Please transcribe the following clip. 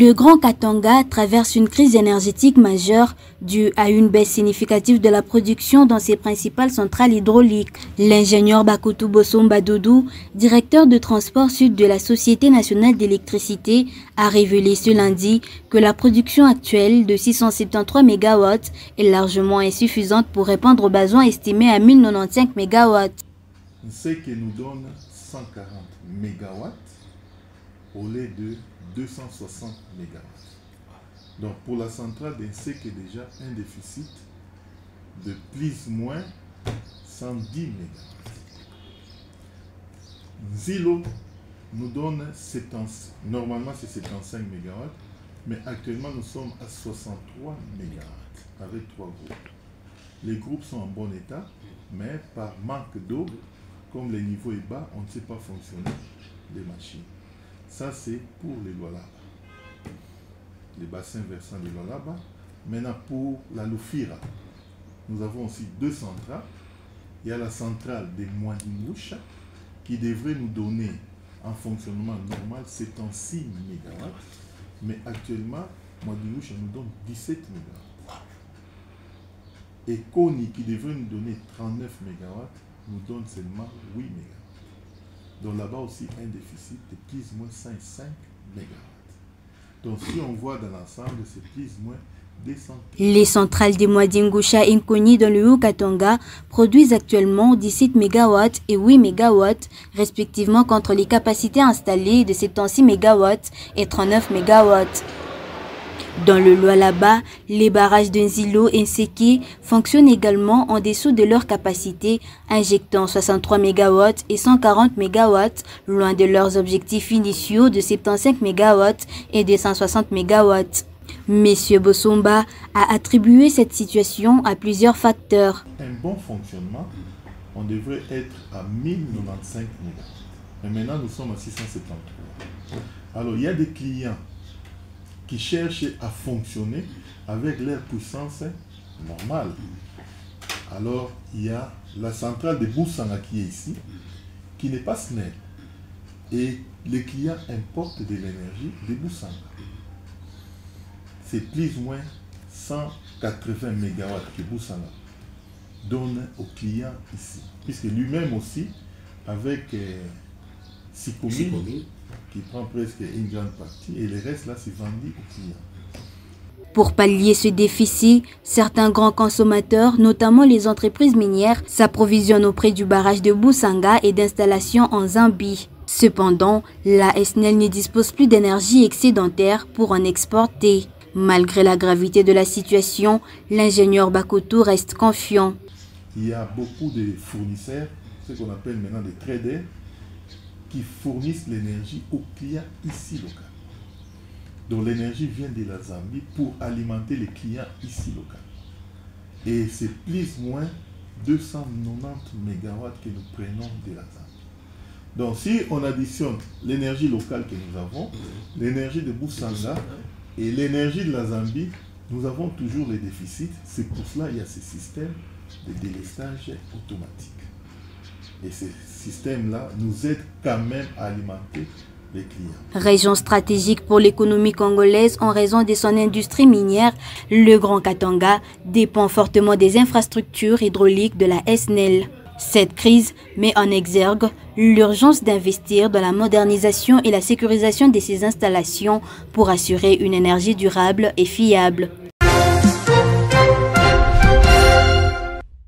Le Grand Katanga traverse une crise énergétique majeure due à une baisse significative de la production dans ses principales centrales hydrauliques. L'ingénieur Bakutu Bosomba Doudou, directeur de transport sud de la Société nationale d'électricité, a révélé ce lundi que la production actuelle de 673 MW est largement insuffisante pour répondre aux besoins estimés à 1095 MW. Ce qui nous donne 140 MW au lieu de 260 MW. Donc pour la centrale d'Insé qui est déjà un déficit de plus ou moins 110 MW. Zilo nous donne 70, normalement c'est 75 MW, mais actuellement nous sommes à 63 MW avec 3 groupes. Les groupes sont en bon état, mais par manque d'eau, comme le niveau est bas, on ne sait pas fonctionner les machines. Ça, c'est pour les Lualaba, les bassins versants de Lualaba. Maintenant, pour la Lufira, nous avons aussi 2 centrales. Il y a la centrale de Mwadingusha qui devrait nous donner en fonctionnement normal 76 MW. Mais actuellement, Mwadingusha nous donne 17 MW. Et Koni qui devrait nous donner 39 MW nous donne seulement 8 MW. Donc là-bas aussi un déficit de plus ou moins 5 MW. Donc si on voit dans l'ensemble, c'est plus ou moins 200. Les centrales de Mwadingusha et Nkoni dans le Haut-Katanga produisent actuellement 17 MW et 8 MW, respectivement contre les capacités installées de 76 MW et 39 MW. Dans le Lualaba, les barrages de Nzilo et Nseke fonctionnent également en dessous de leur capacité, injectant 63 MW et 140 MW, loin de leurs objectifs initiaux de 75 MW et de 160 MW. Monsieur Bosomba a attribué cette situation à plusieurs facteurs. Un bon fonctionnement, on devrait être à 1095 MW. Mais maintenant, nous sommes à 673. Alors, il y a des clients qui cherchent à fonctionner avec leur puissance normale. Alors, il y a la centrale de Boussanga qui est ici, qui n'est pas SNEL. Et les clients importent de l'énergie de Boussanga. C'est plus ou moins 180 MW que Boussanga donne aux clients ici. Puisque lui-même aussi, avec Sikomi, qui prend presque une grande partie, et le reste là c'est vendu aux clients. Pour pallier ce déficit, certains grands consommateurs, notamment les entreprises minières, s'approvisionnent auprès du barrage de Boussanga et d'installations en Zambie. Cependant, la SNEL ne dispose plus d'énergie excédentaire pour en exporter. Malgré la gravité de la situation, l'ingénieur Bakutu reste confiant. Il y a beaucoup de fournisseurs, ce qu'on appelle maintenant des traders, qui fournissent l'énergie aux clients ici locaux. Donc l'énergie vient de la Zambie pour alimenter les clients ici locaux. Et c'est plus ou moins 290 MW que nous prenons de la Zambie. Donc si on additionne l'énergie locale que nous avons, l'énergie de Boussanga et l'énergie de la Zambie, nous avons toujours les déficits. C'est pour cela qu'il y a ce système de délestage automatique. Et ce système-là nous aide quand même à alimenter les clients. Région stratégique pour l'économie congolaise en raison de son industrie minière, le Grand Katanga dépend fortement des infrastructures hydrauliques de la SNEL. Cette crise met en exergue l'urgence d'investir dans la modernisation et la sécurisation de ces installations pour assurer une énergie durable et fiable.